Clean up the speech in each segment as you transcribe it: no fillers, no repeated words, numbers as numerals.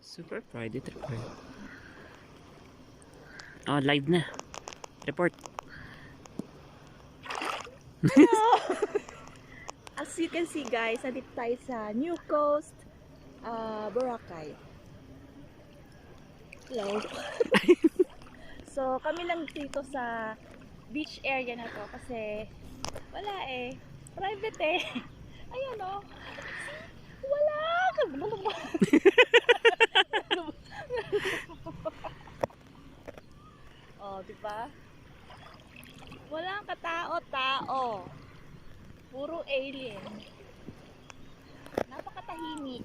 Super Friday report. Oh, live na. Report. As you can see guys, nandito tayo sa New Coast, Boracay. Hello. So kami lang dito sa beach area na to kasi wala eh. Private eh. Ayan o. Wala. Oh, diba? Walang katao-tao. Puro alien. Napakatahimik.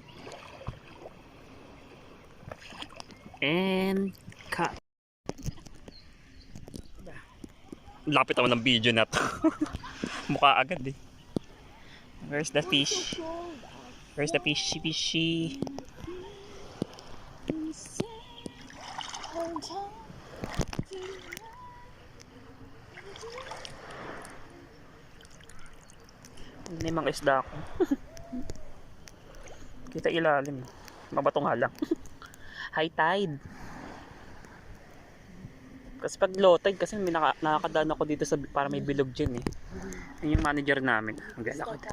And cut. Lapit naman ng video na to. Mukha agad eh. Where's the fish? Where's the fishy? May mga isda ako. Kita ilalim. Mabato nga lang. High tide. Kasi pag low tide, kasi may nakakadaan ako dito sa, para may bilog dyan eh. Yun yung manager namin. Ang galakad.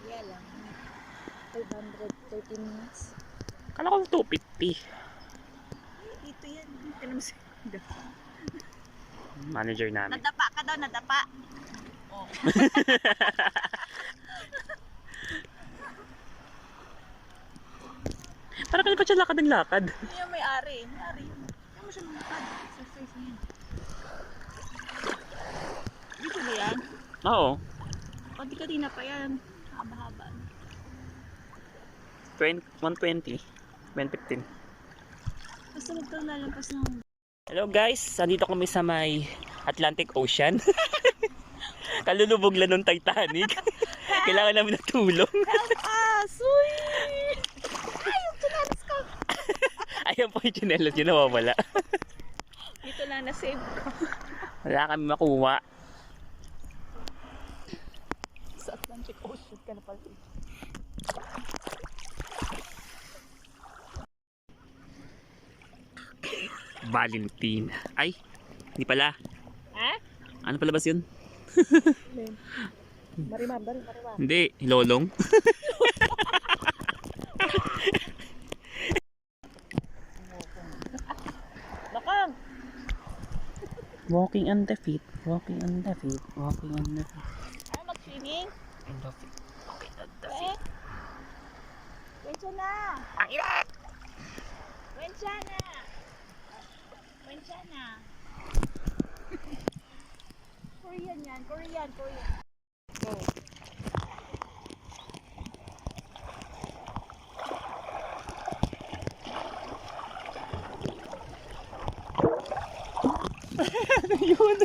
Yeah lang. 513 minutes. Kala ko 250. Ito yan. Manager namin. Nadapa ka daw, nadapa. Oh. Parang kaya pa siya lakad ng lakad. Hindi yung may-ari. May-ari. Hindi mo siya lumapad. Exercise niya. Dito ba yan? Oo. Pati kanina pa yan. Haba-haba. 120. 115. Basta huwag kang lalampas ng... Hello guys, andito kami sa may Atlantic Ocean. Kalulubog lang ng Titanic. Kailangan namin ng tulong. Help us! Uy! Ay, yung chinelas ko! Ayan po yung chinelas yun, nawawala. Dito lang na-save ko. Wala kami makuha. Sa Atlantic Ocean ka na pala. Valentine. Ay, hindi pala. Ha? Ano pala ba yun? Marimam. Hindi, lolong. Bakang! Walking on the feet. Walking on the feet. Walking on the feet. Ano mag-swimming? On the feet. Walking on the Eh? feet. Wensya na! Ang ilat! Wensya na! Wensya na! Korean yan. Korean. Go. Yun.